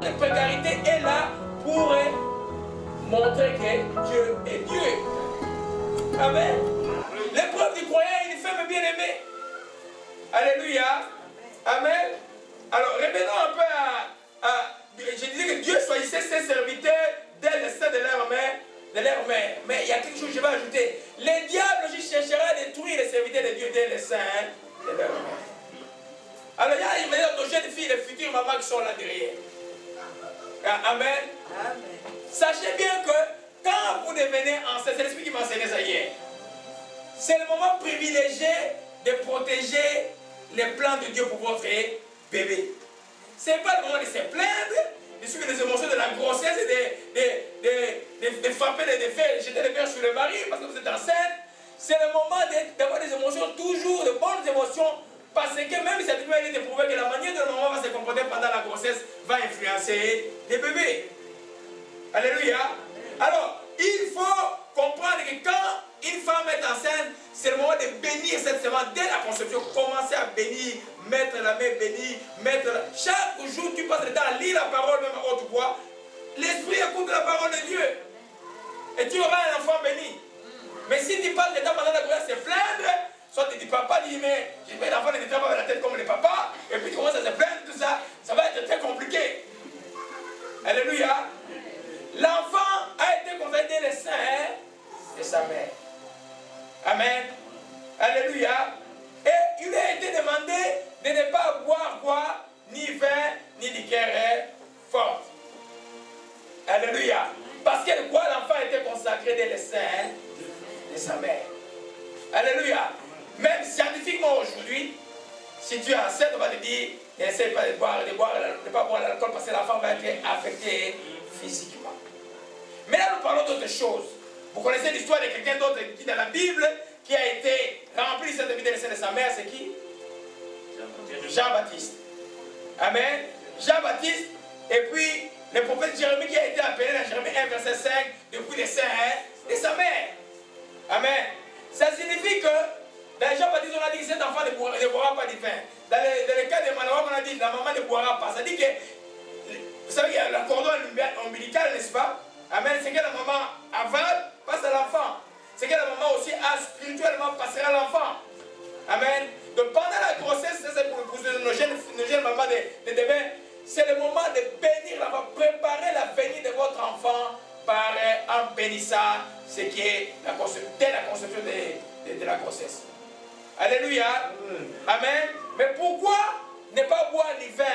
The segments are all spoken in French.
Cette précarité est là pour montrer que Dieu est Dieu. Amen. L'épreuve du croyant est une femme bien-aimée. Alléluia. Amen. Alors, revenons un peu je disais que Dieu choisissait ses serviteurs dès le sein de leur mère. Mais il y a quelque chose que je vais ajouter. Le diable aussi cherchera à détruire les serviteurs de Dieu dès le sein de leur mère. Alors, il y a nos jeunes filles, les futures mamans qui sont là derrière. Amen. Amen. Sachez bien que quand vous devenez enceinte, c'est l'Esprit qui m'a enseigné ça hier. C'est le moment privilégié de protéger les plans de Dieu pour votre bébé. Ce n'est pas le moment de se plaindre, de suivre les émotions de la grossesse et de frapper, de faire jeter les verres sur le mari parce que vous êtes enceinte. C'est le moment d'avoir des émotions, toujours de bonnes émotions, parce que même si cette il est prouvé que la manière dont le maman va se comporter pendant la grossesse va influencer les bébés. Alléluia. Alors, il faut comprendre que quand une femme est enceinte, c'est le moment de bénir cette semence. Dès la conception, commencer à bénir, mettre la main bénie, chaque jour tu passes le temps à lire la parole, même à haute voix. L'esprit écoute la parole de Dieu. Et tu auras un enfant béni. Mais si tu passes le temps pendant la grossesse à se plaindre, soit tu dis papa, dis mais j'ai pas d'enfant, ne te pas avec la tête comme les papas, et puis tu commences à se plaindre, tout ça, ça va être très compliqué. Alléluia. L'enfant a été conçu dès le sein de sa mère. Amen. Alléluia. Et il a été demandé de ne pas boire quoi, ni vin, ni liqueur forte. Alléluia. Parce que quoi, l'enfant a été consacré dès le sein de sa mère. Alléluia. Même scientifiquement aujourd'hui, si tu es enceinte, on va te dire, n'essaie pas de ne pas boire l'alcool parce que l'enfant va être affecté physiquement. Mais là, nous parlons d'autre chose. Vous connaissez l'histoire de quelqu'un d'autre qui dans la Bible, qui a été rempli de cette vie de sa mère, c'est qui? Jean-Baptiste. Amen. Jean-Baptiste, et puis le prophète Jérémie qui a été appelé dans Jérémie 1, verset 5, depuis les seins de sa mère. Amen. Ça signifie que dans Jean-Baptiste, on a dit que cet enfant ne boira pas du vin. Dans le cas de Manoah, on a dit que la maman ne boira pas. Ça dit que, vous savez, il y a le cordon ombilical, n'est-ce pas? Amen. C'est que la maman avale, passe à l'enfant. C'est que la maman aussi a spirituellement passé à l'enfant. Amen. Donc pendant la grossesse, c'est pour nos jeunes mamans de demain, c'est le moment de bénir l'enfant, préparer la venue de votre enfant en bénissant ce qui est dès la conception de la grossesse. Alléluia. Amen. Mais pourquoi ne pas boire ni vin,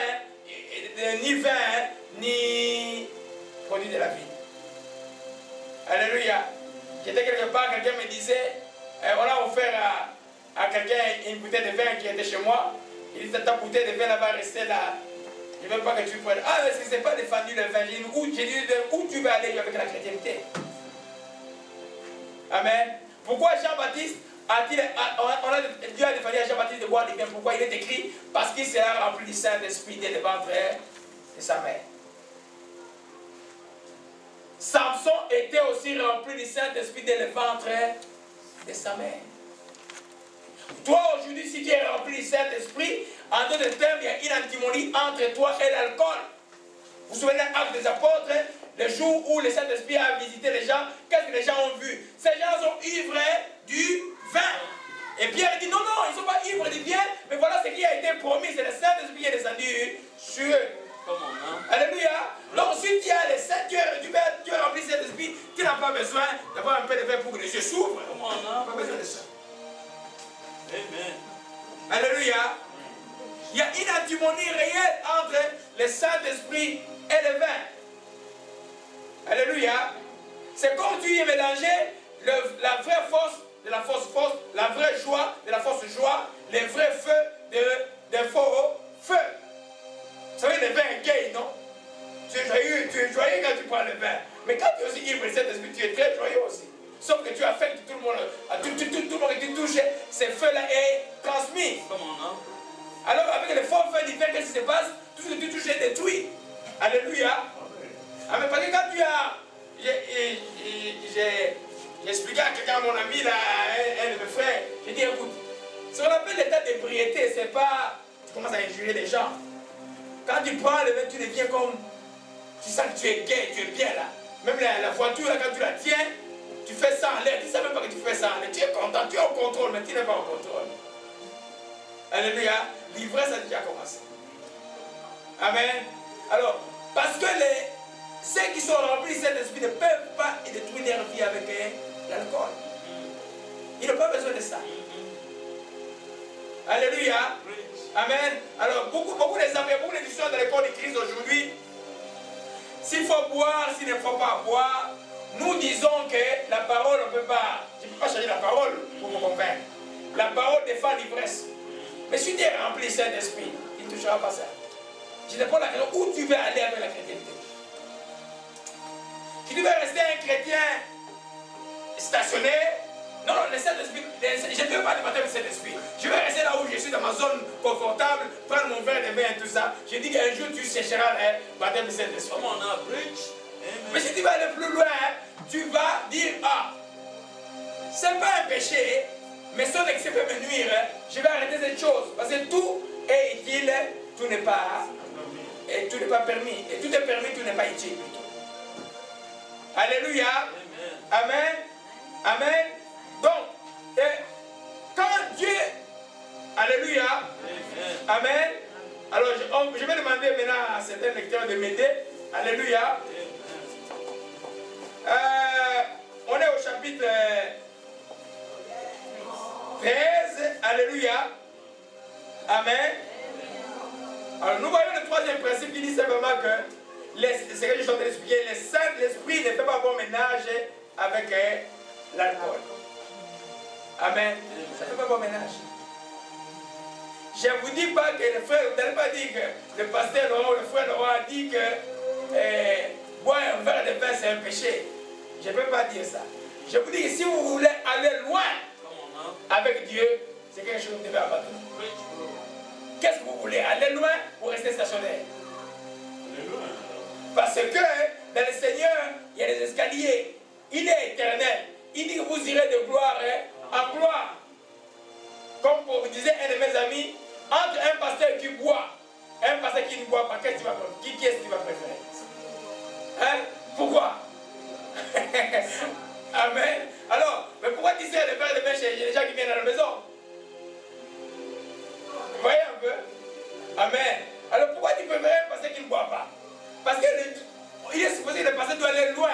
ni produit de la vie? Alléluia. J'étais quelque part, quelqu'un me disait, on a offert à quelqu'un une bouteille de vin qui était chez moi. Il dit, ta bouteille de vin là va rester là. Je ne veux pas que tu prennes. Ah, mais ce n'est pas défendu le vin. J'ai dit, où tu veux aller avec la chrétienté? Amen. Pourquoi Jean-Baptiste Dieu a défendu à Jean-Baptiste de boire du vin? Pourquoi il est écrit? Parce qu'il sera rempli du Saint-Esprit dès le ventre de sa mère. Samson était aussi rempli du Saint-Esprit dès le ventre de sa mère. Toi aujourd'hui, si tu es rempli du Saint-Esprit, en d'autres termes, il y a une antimonie entre toi et l'alcool. Vous vous souvenez de l'Acte des Apôtres, le jour où le Saint-Esprit a visité les gens, qu'est-ce que les gens ont vu? Ces gens sont ivres du vin. Et Pierre dit non, non, ils ne sont pas ivres du vin, mais voilà ce qui a été promis, c'est le Saint-Esprit qui est descendu sur eux. Alléluia. Donc si tu as les Saint, tu es rempli de cet esprit, tu n'as pas besoin d'avoir un peu de vin pour que les yeux s'ouvrent. Tu n'as pas besoin de ça. Amen. Alléluia. Il y a une antimonie réelle entre le Saint-Esprit et le vin. Alléluia. C'est comme tu y mélangeais la vraie force de la fausse force, la vraie joie de la fausse joie, les vrais feux de faux feux. Vous savez, le vin est gay, non? Tu es joyeux quand tu prends le vin. Mais quand tu es aussi ivre de cet esprit, tu es très joyeux aussi. Sauf que tu affectes tout le monde, tout le monde que tu touches, ces feux-là est transmis. Alors avec les faux feux du vin, qu'est-ce qui se passe? Tout ce que tu touches est détruit. Alléluia. Amen. Parce que quand tu as... J'ai expliqué à quelqu'un, à mon ami, là, un de mes frères, j'ai dit, écoute, ce qu'on appelle l'état d'ébriété, c'est pas... Tu commences à injurer les gens. Quand tu prends le vin, tu deviens comme Tu sens que tu es gay, tu es bien là. Même la voiture, là, quand tu la tiens, tu fais ça en l'air. Tu ne sais même pas que tu fais ça en l'air. Tu es content, tu es au contrôle, mais tu n'es pas au contrôle. Alléluia. L'ivresse a déjà commencé. Amen. Alors, parce que ceux qui sont remplis de cet esprit ne peuvent pas détruire leur vie avec l'alcool. Ils n'ont pas besoin de ça. Alléluia. Amen. Alors, beaucoup d'exemples, beaucoup d'éditions de l'école de Christ aujourd'hui. S'il faut boire, s'il ne faut pas boire, nous disons que la parole, on ne peut pas. Je ne peux pas changer la parole pour vous convaincre. La parole défend l'ivresse. Mais si tu es rempli de Saint-Esprit, il ne touchera pas ça. Je ne sais pas la question où tu veux aller avec la chrétienté. Si tu veux rester un chrétien stationné, non, le Saint-Esprit, je ne veux pas le baptême du Saint-Esprit. Je vais rester là où je suis dans ma zone confortable, prendre mon verre de vin et tout ça. Je dis qu'un jour tu sécheras le baptême du Saint-Esprit. Mais si tu vas aller plus loin, tu vas dire, ah, c'est pas un péché, mais son excès peut me nuire. Je vais arrêter cette chose. Parce que tout est utile, tout n'est pas, et tout n'est pas permis. Et tout est permis, tout n'est pas utile plutôt. Alléluia. Amen. Amen. Donc, quand Dieu, alléluia, amen, alors je vais demander maintenant à certains lecteurs de m'aider, alléluia. On est au chapitre 13, alléluia, amen. Alors nous voyons le troisième principe qui dit simplement que, c'est ce que je suis en train d'expliquer, l'esprit ne fait pas bon ménage avec l'alcool. Amen. Ça ne fait pas bon ménage. Je ne vous dis pas que le frère, vous n'allez pas dire que le pasteur Laurent ou le frère Laurent a dit que boire un verre de vin c'est un péché. Je ne peux pas dire ça. Je vous dis que si vous voulez aller loin avec Dieu, c'est quelque chose que vous devez abandonner. Qu'est-ce que vous voulez? Aller loin ou rester stationnaire? Parce que dans le Seigneur, il y a des escaliers. Il est éternel. Il dit que vous irez de gloire en gloire. Comme vous disait un de mes amis, entre un pasteur qui boit et un pasteur qui ne boit pas, qui est-ce que tu vas préférer? Hein? Pourquoi? Amen. Alors, mais pourquoi tu sais de faire de chez les gens qui viennent à la maison? Vous voyez un peu? Amen. Alors pourquoi tu préfères un pasteur qui ne boit pas? Parce qu'il est supposé que le pasteur doit aller loin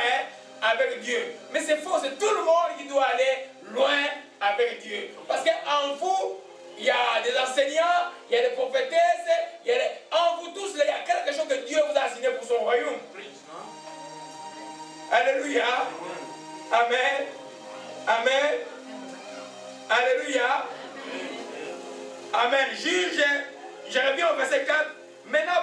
avec Dieu. Mais c'est faux, c'est tout le monde qui doit aller loin avec Dieu. Parce qu'en vous, il y a des enseignants, il y a des prophétesses, en vous tous, il y a quelque chose que Dieu vous a assigné pour son royaume. Alléluia. Amen. Amen. Alléluia. Amen. Juge, je reviens au verset 4. Maintenant,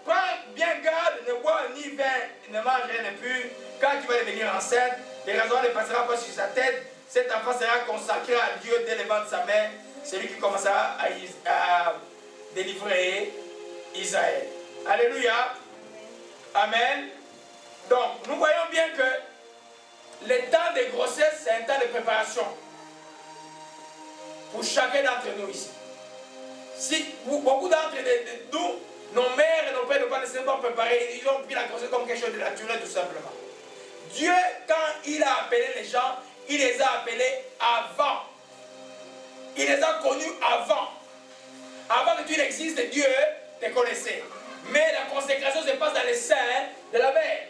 prends bien garde, ne bois ni vin, ne mange rien de pur. Quand tu vas devenir enceinte, les raisons ne passeront pas sur sa tête. Cet enfant sera consacré à Dieu dès le ventre de sa mère. C'est lui qui commencera à délivrer Israël. Alléluia. Amen. Donc, nous voyons bien que le temps de grossesse, c'est un temps de préparation. Pour chacun d'entre nous ici. Si beaucoup d'entre nous, nos mères et nos pères n'ont pas nécessairement préparé, ils ont pris la grossesse comme quelque chose de naturel tout simplement. Dieu, quand il a appelé les gens, il les a appelés avant. Il les a connus avant. Avant que tu n'existes, Dieu te connaissait. Mais la consécration se passe dans les seins de la mère.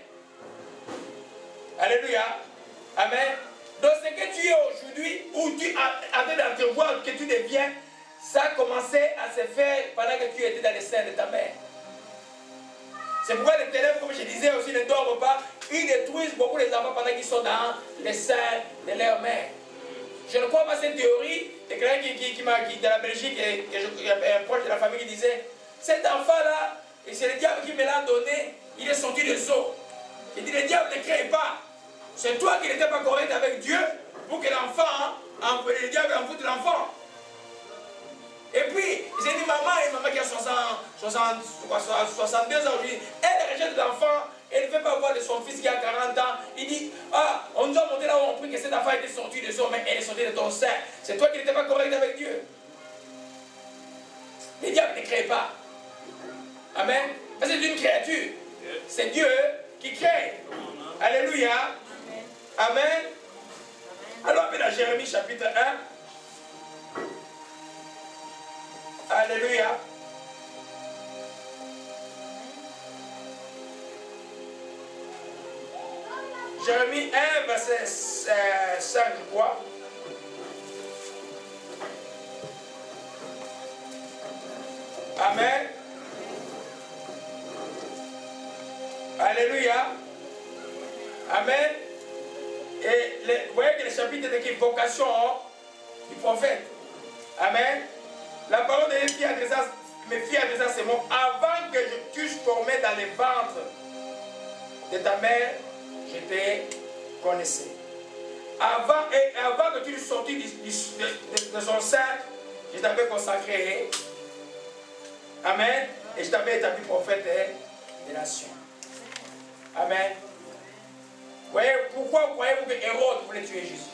Alléluia. Amen. Donc ce que tu es aujourd'hui, où tu as en train d'entrevoir que tu deviens, ça a commencé à se faire pendant que tu étais dans les seins de ta mère. C'est pourquoi les ténèbres, comme je disais aussi, ne dorment pas. Ils détruisent beaucoup les enfants pendant qu'ils sont dans les seins de leur mère. Je ne crois pas cette théorie. Il y a quelqu'un qui m'a dit de la Belgique, un proche de la famille qui disait, cet enfant-là, et c'est le diable qui me l'a donné, il est sorti des eaux. Il dit, le diable ne crée pas. C'est toi qui n'étais pas correct avec Dieu pour que l'enfant, le diable en foute l'enfant. Et puis, j'ai dit, maman qui a 62 ans aujourd'hui, elle rejette l'enfant, elle ne veut pas voir de son fils qui a 40 ans. Il dit, ah, on nous a montré là où on prie que cet enfant était sorti de son, mais elle est sortie de ton sein. C'est toi qui n'étais pas correct avec Dieu. Le diable ne crée pas. Amen. C'est une créature. c'est Dieu qui crée. Alléluia. Amen. Alors, dans Jérémie chapitre 1. Alléluia. Jérémie 1, verset 5, je crois. Amen. Alléluia. Amen. Et vous voyez que le chapitre est écrit vocation du prophète. Amen. La parole de Dieu me fit adresser ces mots. Avant que je t'eusse formé dans les ventres de ta mère, je te connaissais. Avant que tu sortis de son sein, je t'avais consacré. Amen. Et je t'avais établi prophète des nations. Amen. Vous voyez, pourquoi croyez-vous que Hérode voulait tuer Jésus?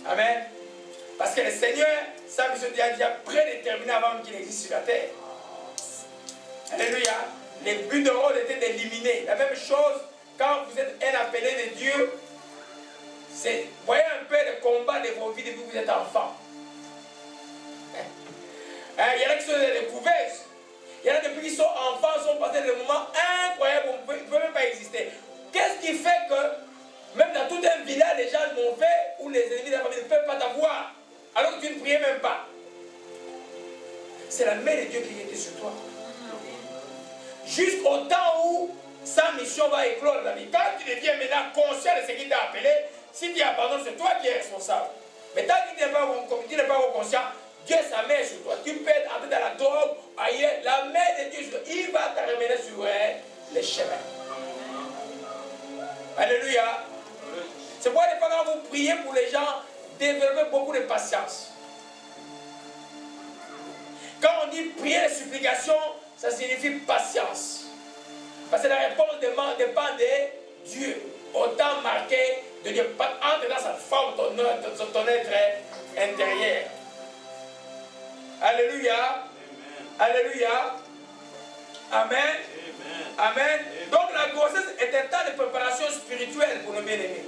Amen. Parce que le Seigneur, sa mission a déjà prédéterminé avant qu'il existe sur la terre. Alléluia. Le but d'Hérode était d'éliminer. La même chose, quand vous êtes un appelé de Dieu, c'est, voyez un peu le combat de vos vies depuis que vous êtes enfant. Il y en a qui sont des couveuses. Il y en a depuis qu'ils sont enfants, sont passés des moments incroyables, on ne peut même pas exister. Qu'est-ce qui fait que, même dans tout un village, les gens m'ont fait, ou les ennemis de la famille ne peuvent pas t'avoir, alors que tu ne priais même pas? C'est la main de Dieu qui était sur toi. Jusqu'au temps où sa mission va éclore dans la vie. Quand tu deviens maintenant conscient de ce qu'il t'a appelé, si tu abandonnes, c'est toi qui es responsable. Mais tant que tu n'es pas conscient, Dieu sa main sur toi. Tu peux entrer dans la drogue, ailleurs, la main de Dieu sur toi. Il va te ramener sur les chemins. Alléluia. C'est pourquoi des fois quand vous priez pour les gens, développez beaucoup de patience. Quand on dit prier les supplications, ça signifie patience. Parce que la réponse dépend de Dieu. Autant marqué de Dieu. Entre dans sa forme, ton être intérieur. Alléluia. Amen. Alléluia. Amen. Amen. Amen. Donc la grossesse est un temps de préparation spirituelle pour le bien-aimé.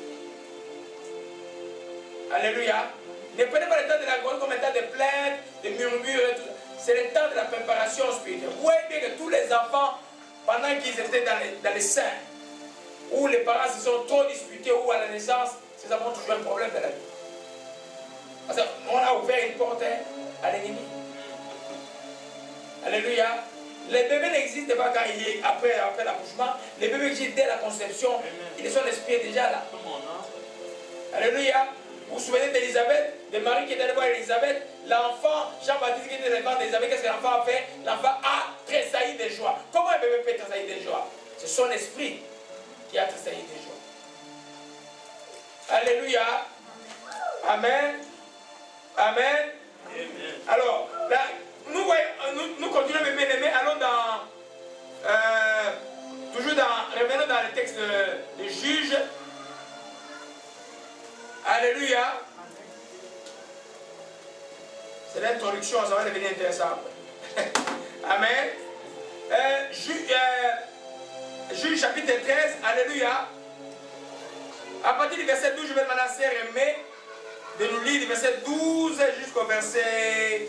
Alléluia. Ne prenez pas le temps de la grossesse comme un temps de plainte, de murmures et tout. C'est le temps de la préparation spirituelle. Vous voyez bien que tous les enfants, pendant qu'ils étaient dans les seins, où les parents se sont trop disputés, ou à la naissance, ces enfants ont toujours un problème dans la vie. Parce qu'on a ouvert une porte à l'ennemi. Alléluia. Les bébés n'existent pas quand après l'accouchement. Les bébés existent dès la conception. Ils sont l'esprit déjà là. Alléluia. Vous vous souvenez d'Élisabeth, de Marie qui est allée voir Élisabeth, l'enfant, Jean-Baptiste qui était dans le ventre d'Élisabeth, qu'est-ce que l'enfant a fait? L'enfant a tressailli de joie. Comment un bébé peut tressaillir de joie? C'est son esprit qui a tressailli de joie. Alléluia. Amen. Amen. Alors, là, nous continuons, mes bien-aimés, allons dans, revenons dans le texte de Juges. Alléluia. C'est l'introduction, ça va devenir intéressant. Amen. Juges chapitre 13, alléluia. À partir du verset 12, je vais demander à Sœur Aimée de nous lire du verset 12 jusqu'au verset